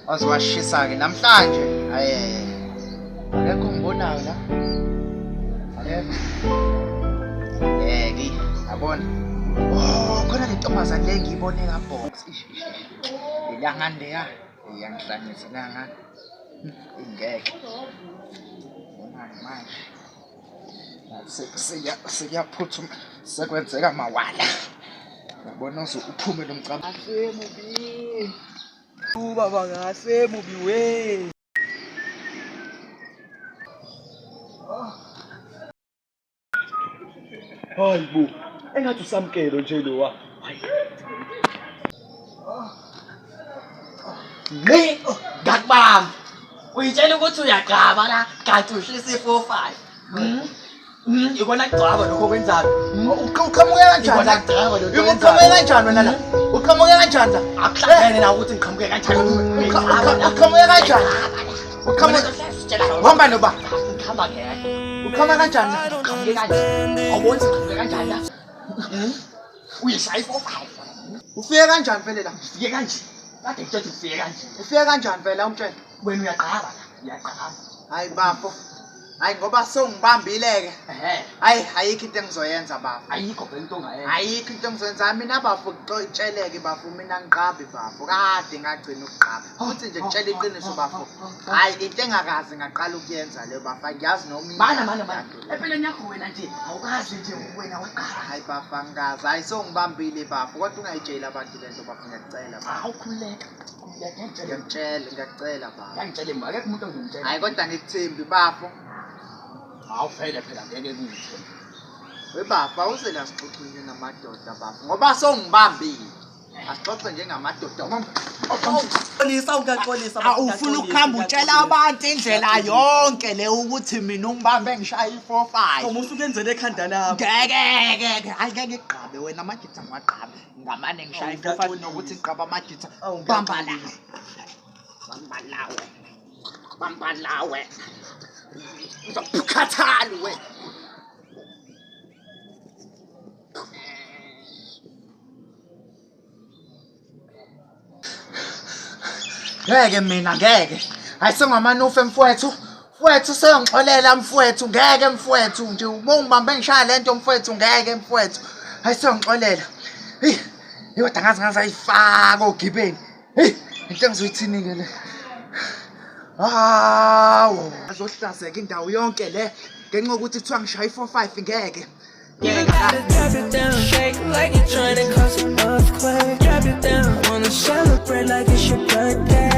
Waziwashisa-ke namhlanje. Akekho ngibonayo la. Akekho. Ke yabona. Khona le ntombazane le ngiyibone kaBox. Ilangande ya. Iyangihlangisa langa. Ingeke. Ngeke manje. Siyaphuthuma sekwenzeka mawala. Yabona uphume lo mcaba. Asemubi. Baba ngasemubi we. Hayibo, engathi usamkelo nje lo wa. Ngakubamba. Uyitshela ukuthi uyagqaba la, kanti uhlisa i45. Ikona kugcaba lokho kwenzayo. Uqhamuke kanjani? Uqhamuke kanjani wena la? Uqhamuke kanjani la? Akuhlangene na ukuthi ngiqhamuke kanjani. Uqhamuke kanjani? Uhamba noba? Ngihamba ngeke. Uqhamuke kanjani la? Ngiqhamuke kanjani. Awuboni ngiqhamuke kanjani la? Uyishaya i45. Ufike kanjani vele la? Ufike kanje. Kade ngitshela ufike kanje. Ufike kanjani vele umtshela? Wena uyaqhaba la, uyaqhaba. Hayi bafo. Hayi ngoba songibambileke. Hayi ayikho into engizoyenza bafo. Ayikho vele into ongayenza. Ayikho into engizoyenza mina bafo ngixotsheleke bafo mina ngiqabi bafo. Kade ngagcina ukuqaba. Futhi nje ngitshela iqiniso bafo. Hayi into engakazi ngaqala ukuyenza le bafo. Ngiyazi noma Mana. Empeleni yakho wena nje awukazi nje wena waqala. Hayi bafo angazi. Hayi songibambile bafo. Kodwa ungayitshela abantu lento bafo ngiyacela bafo. Awukhuleka. Ngiyacela bafo. Ngangitshele mba akekho umuntu ongimtshela. Hayi kodwa ngikuthembi bafo. Awuvele phela ngeke ngithembe. Webafo awuzela sixoxile namadoda bafo ngoba songibambile. Asixoxe njengamadoda. Xolisa ungaxolisa. Ufuna ukuhamba utshela abantu indlela yonke le ukuthi mina ungibambe ngishaya i45. Uma usukenzele ekhanda lakho. Ngeke. Hayi ngeke ngigqabe wena amagitha ngiwagqabe. Ngamane ngishaya i45 nokuthi ngiqaba amagitha. Bamba lawe. Ngizokukhathala we. Ngeke mina ngeke. Hayi sengamanufe mfowethu. Mfowethu sengixolela mfowethu ngeke mfowethu nje ubongibambe ngishaya lento mfowethu ngeke mfowethu. Hayi sengixolela. Hey, kodwa ngaze ayifaka ogibeni. Hey, into engizoyithini ke le? Hawo, azohlazeka indawo yonke le ngenxa ukuthi kuthiwa ngishaya i45 ngeke. Drop it down, shake like you're trying to cause an earthquake. Drop it down, wanna celebrate like it's your birthday.